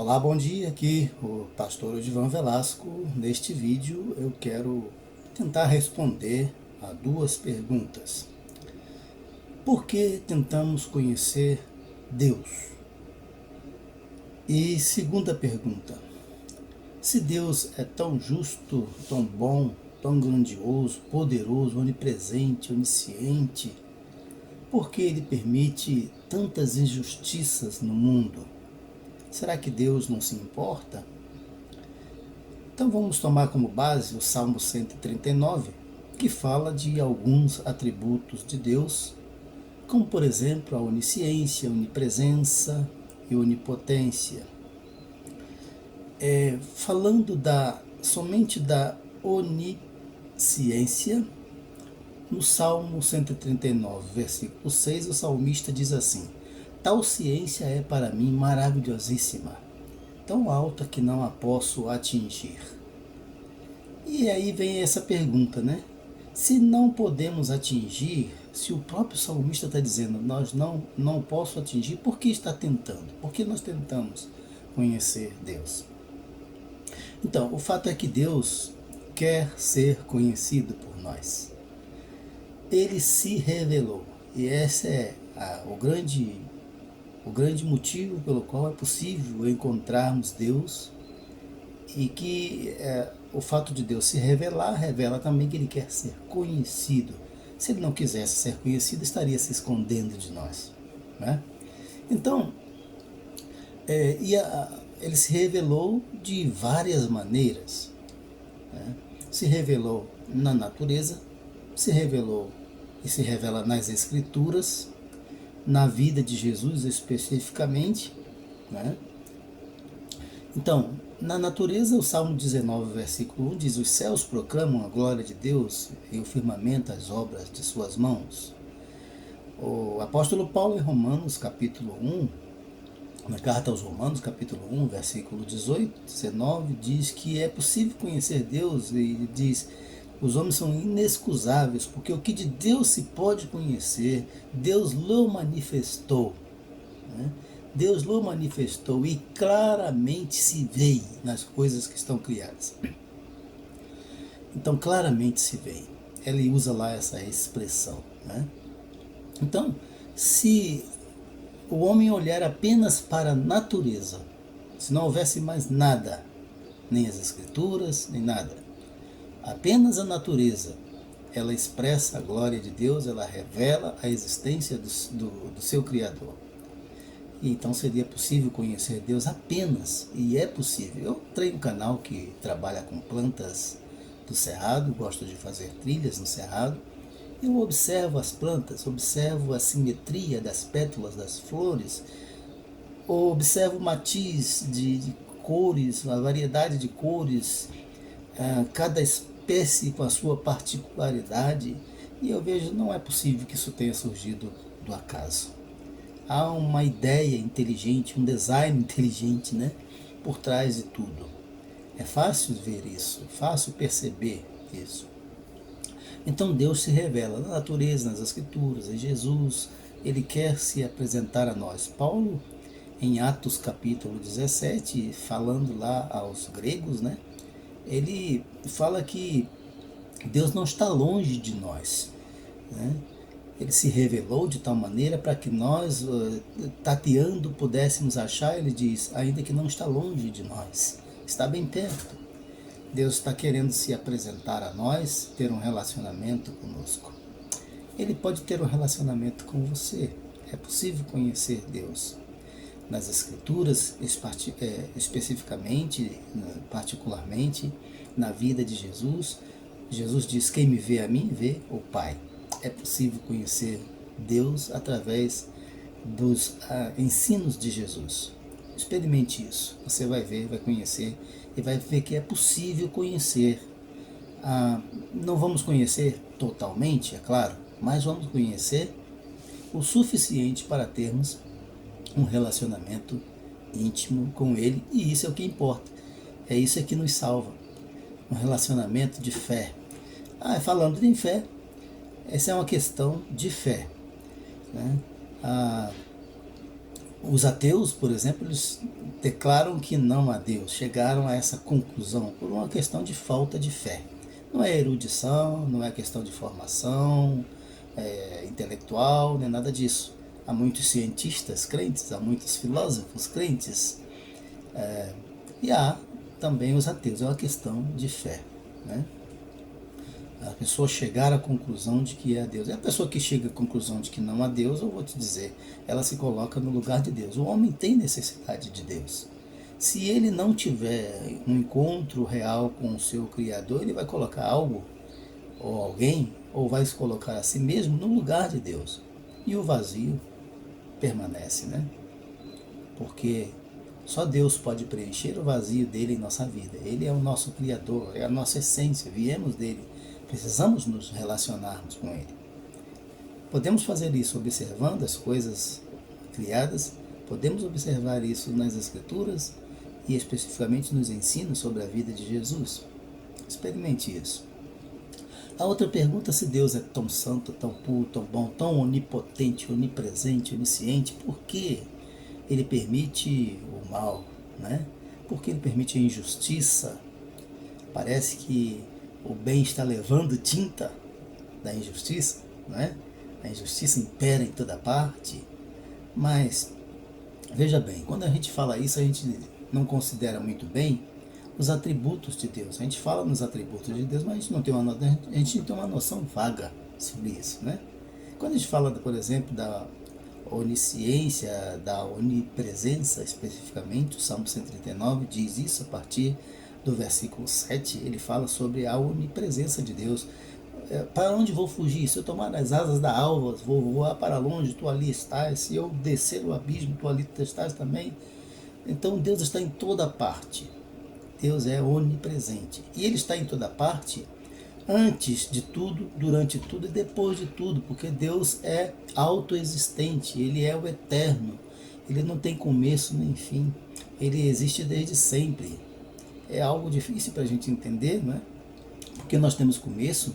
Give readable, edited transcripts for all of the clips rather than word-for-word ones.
Olá, bom dia, aqui o pastor Odivan Velasco. Neste vídeo eu quero tentar responder a duas perguntas. Por que tentamos conhecer Deus? E segunda pergunta, se Deus é tão justo, tão bom, tão grandioso, poderoso, onipresente, onisciente, por que Ele permite tantas injustiças no mundo? Será que Deus não se importa? Então vamos tomar como base o Salmo 139, que fala de alguns atributos de Deus, como por exemplo a onisciência, a onipresença e onipotência. Falando somente da onisciência, no Salmo 139, versículo 6, o salmista diz assim: tal ciência é para mim maravilhosíssima, tão alta que não a posso atingir. E aí vem essa pergunta, né? Se não podemos atingir, se o próprio salmista está dizendo, nós não posso atingir, por que está tentando? Por que nós tentamos conhecer Deus? Então, o fato é que Deus quer ser conhecido por nós. Ele se revelou, e esse é o grande motivo pelo qual é possível encontrarmos Deus, e que o fato de Deus se revelar, revela também que Ele quer ser conhecido. Se Ele não quisesse ser conhecido, estaria se escondendo de nós, né? Então, Ele se revelou de várias maneiras, né? Se revelou na natureza, se revelou e se revela nas Escrituras, na vida de Jesus especificamente, né? Então, na natureza, o Salmo 19, versículo 1 diz: os céus proclamam a glória de Deus e o firmamento as obras de suas mãos. O apóstolo Paulo em Romanos, capítulo 1, na carta aos Romanos, capítulo 1, versículo 18, 19, diz que é possível conhecer Deus, e diz: os homens são inexcusáveis, porque o que de Deus se pode conhecer, Deus lhe manifestou, né? Deus lhe manifestou e claramente se vê nas coisas que estão criadas. Então, claramente se vê. Ele usa lá essa expressão, né? Então, se o homem olhar apenas para a natureza, se não houvesse mais nada, nem as escrituras, nem nada, apenas a natureza, ela expressa a glória de Deus, ela revela a existência do seu Criador. E então seria possível conhecer Deus apenas, e é possível. Eu tenho um canal que trabalha com plantas do cerrado, gosto de fazer trilhas no cerrado. Eu observo as plantas, observo a simetria das pétalas das flores, observo o matiz de cores, a variedade de cores, cada espécie com a sua particularidade, e eu vejo, não é possível que isso tenha surgido do acaso. Há uma ideia inteligente, um design inteligente, né, por trás de tudo. É fácil ver isso, fácil perceber isso. Então Deus se revela na natureza, nas escrituras, em Jesus. Ele quer se apresentar a nós. Paulo, em Atos capítulo 17, falando lá aos gregos, né, ele fala que Deus não está longe de nós, né? Ele se revelou de tal maneira para que nós, tateando, pudéssemos achar. Ele diz, ainda que não está longe de nós, está bem perto. Deus está querendo se apresentar a nós, ter um relacionamento conosco. Ele pode ter um relacionamento com você. É possível conhecer Deus. Nas Escrituras, especificamente, particularmente, na vida de Jesus, Jesus diz, quem me vê a mim, vê o Pai. É possível conhecer Deus através dos ensinos de Jesus. Experimente isso. Você vai ver, vai conhecer e vai ver que é possível conhecer. Não vamos conhecer totalmente, é claro, mas vamos conhecer o suficiente para termos um relacionamento íntimo com Ele, e isso é o que importa. É isso que nos salva. Um relacionamento de fé. Falando em fé, essa é uma questão de fé, né? Os ateus, por exemplo, eles declaram que não há Deus, chegaram a essa conclusão por uma questão de falta de fé. Não é erudição, não é questão de formação intelectual, nem nada disso. Há muitos cientistas crentes, há muitos filósofos crentes, e há também os ateus. É uma questão de fé, né? A pessoa chegar à conclusão de que é Deus. E a pessoa que chega à conclusão de que não há Deus, eu vou te dizer, ela se coloca no lugar de Deus. O homem tem necessidade de Deus. Se ele não tiver um encontro real com o seu Criador, ele vai colocar algo ou alguém, ou vai se colocar a si mesmo no lugar de Deus. E o vazio permanece, né? Porque só Deus pode preencher o vazio dele em nossa vida. Ele é o nosso Criador, é a nossa essência, viemos dele. Precisamos nos relacionarmos com ele. Podemos fazer isso observando as coisas criadas, podemos observar isso nas Escrituras e especificamente nos ensinos sobre a vida de Jesus. Experimente isso. A outra pergunta, se Deus é tão santo, tão puro, tão bom, tão onipotente, onipresente, onisciente, por que ele permite o mal, né? Por que ele permite a injustiça? Parece que o bem está levando tinta da injustiça, né? A injustiça impera em toda parte, mas veja bem, quando a gente fala isso, a gente não considera muito bem os atributos de Deus. A gente fala nos atributos de Deus, mas a gente não tem uma noção vaga sobre isso, né? Quando a gente fala, por exemplo, da onisciência, da onipresença especificamente, o Salmo 139 diz isso a partir do versículo 7, ele fala sobre a onipresença de Deus. Para onde vou fugir? Se eu tomar as asas da alva, vou voar para longe, tu ali estás. Se eu descer o abismo, tu ali estás também. Então Deus está em toda parte. Deus é onipresente. E Ele está em toda parte antes de tudo, durante tudo e depois de tudo, porque Deus é autoexistente, Ele é o eterno. Ele não tem começo nem fim. Ele existe desde sempre. É algo difícil para a gente entender, né? Porque nós temos começo,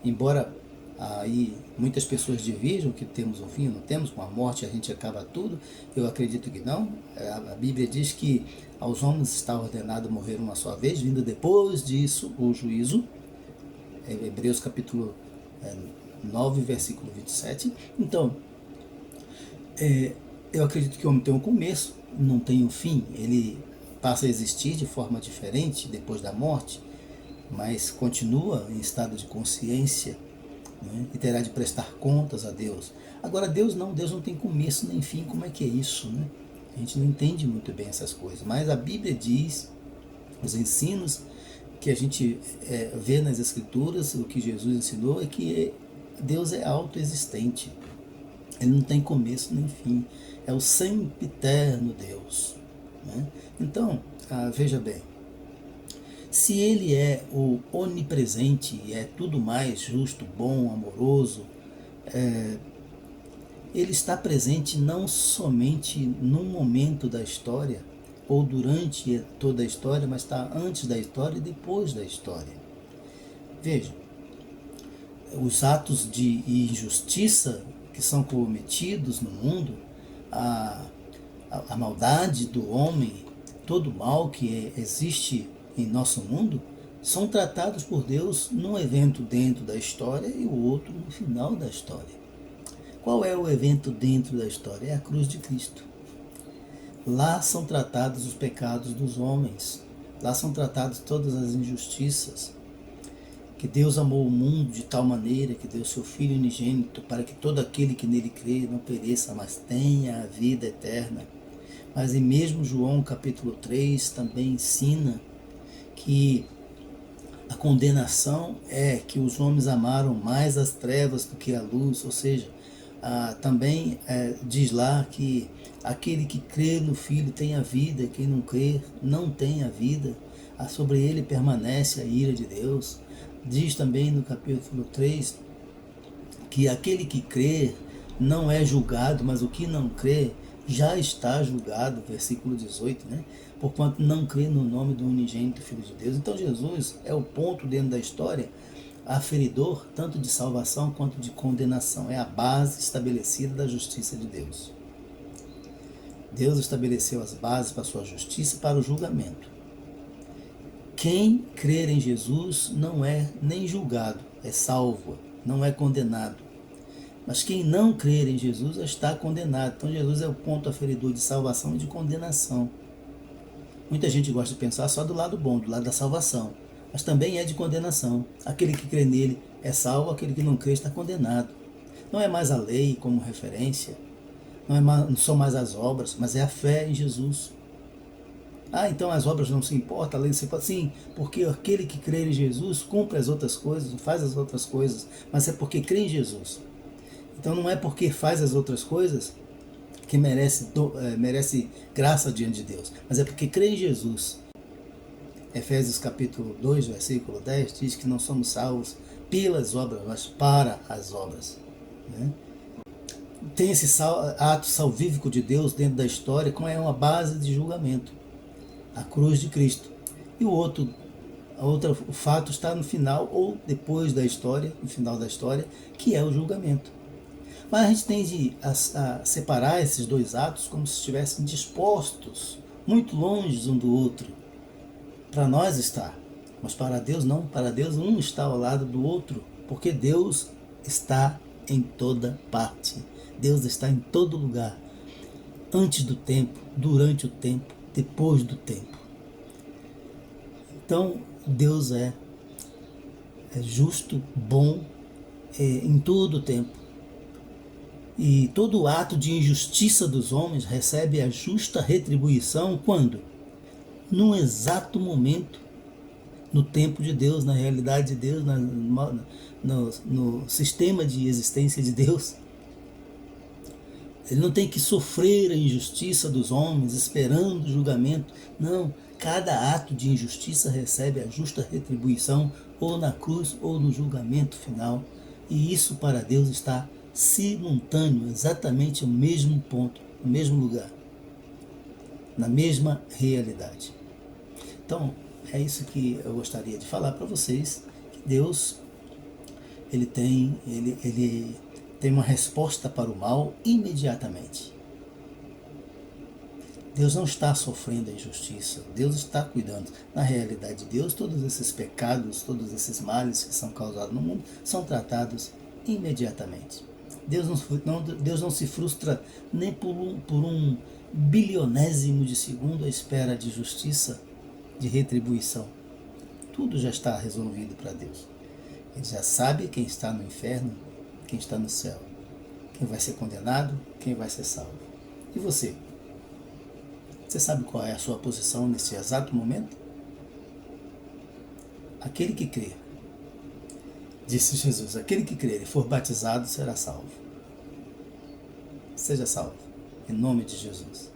embora aí muitas pessoas divirjam que temos um fim, não temos, com a morte a gente acaba tudo. Eu acredito que não. A Bíblia diz que aos homens está ordenado morrer uma só vez, vindo depois disso o juízo. Hebreus capítulo 9, versículo 27. Então, eu acredito que o homem tem um começo, não tem um fim. Ele passa a existir de forma diferente depois da morte, mas continua em estado de consciência, né? E terá de prestar contas a Deus. Agora Deus não tem começo nem fim. Como é que é isso, né? A gente não entende muito bem essas coisas, mas a Bíblia diz, os ensinos que a gente vê nas Escrituras, o que Jesus ensinou é que Deus é autoexistente. Ele não tem começo nem fim. É o sempiterno Deus, né? Então, veja bem, se Ele é o onipresente e é tudo mais justo, bom, amoroso, Ele está presente não somente num momento da história ou durante toda a história, mas está antes da história e depois da história. Veja, os atos de injustiça que são cometidos no mundo, a maldade do homem, todo o mal que existe em nosso mundo, são tratados por Deus num evento dentro da história e o outro no final da história. Qual é o evento dentro da história? É a cruz de Cristo. Lá são tratados os pecados dos homens, lá são tratadas todas as injustiças. Que Deus amou o mundo de tal maneira que deu seu Filho unigênito para que todo aquele que nele crê não pereça, mas tenha a vida eterna. Mas em mesmo João capítulo 3 também ensina que a condenação é que os homens amaram mais as trevas do que a luz, ou seja, também diz lá que aquele que crê no Filho tem a vida, quem não crê não tem a vida, sobre ele permanece a ira de Deus. Diz também no capítulo 3 que aquele que crê não é julgado, mas o que não crê já está julgado, versículo 18, né? Porquanto não crê no nome do unigênito Filho de Deus. Então Jesus é o ponto dentro da história aferidor, tanto de salvação quanto de condenação. É a base estabelecida da justiça de Deus. Deus estabeleceu as bases para a sua justiça e para o julgamento. Quem crer em Jesus não é nem julgado, é salvo, não é condenado. Mas quem não crer em Jesus está condenado. Então Jesus é o ponto aferidor de salvação e de condenação. Muita gente gosta de pensar só do lado bom, do lado da salvação. Mas também é de condenação. Aquele que crê nele é salvo, aquele que não crê está condenado. Não é mais a lei como referência, não são mais as obras, mas é a fé em Jesus. Ah, então as obras não se importam, a lei não se importa. Sim, porque aquele que crê em Jesus cumpre as outras coisas, faz as outras coisas, mas é porque crê em Jesus. Então não é porque faz as outras coisas que merece graça diante de Deus, mas é porque crê em Jesus. Efésios capítulo 2, versículo 10 diz que não somos salvos pelas obras, mas para as obras. Né? Tem esse ato salvífico de Deus dentro da história como é uma base de julgamento, a cruz de Cristo. E o fato está no final ou depois da história, no final da história, que é o julgamento. Mas a gente tende a separar esses dois atos como se estivessem dispostos, muito longe um do outro. Para nós está, mas para Deus não. Para Deus um está ao lado do outro, porque Deus está em toda parte. Deus está em todo lugar, antes do tempo, durante o tempo, depois do tempo. Então Deus é justo, bom em todo o tempo. E todo ato de injustiça dos homens recebe a justa retribuição quando? Num exato momento, no tempo de Deus, na realidade de Deus, no sistema de existência de Deus. Ele não tem que sofrer a injustiça dos homens, esperando o julgamento. Não, cada ato de injustiça recebe a justa retribuição, ou na cruz, ou no julgamento final. E isso para Deus está simultâneo, exatamente no mesmo ponto, no mesmo lugar, na mesma realidade. Então, é isso que eu gostaria de falar para vocês, que Deus ele tem uma resposta para o mal imediatamente. Deus não está sofrendo a injustiça, Deus está cuidando. Na realidade de Deus, todos esses pecados, todos esses males que são causados no mundo, são tratados imediatamente. Deus não se frustra nem por um bilionésimo de segundo à espera de justiça, de retribuição. Tudo já está resolvido para Deus. Ele já sabe quem está no inferno, quem está no céu, quem vai ser condenado, quem vai ser salvo. E você? Você sabe qual é a sua posição nesse exato momento? Aquele que crê, disse Jesus, aquele que crer e for batizado será salvo. Seja salvo, em nome de Jesus.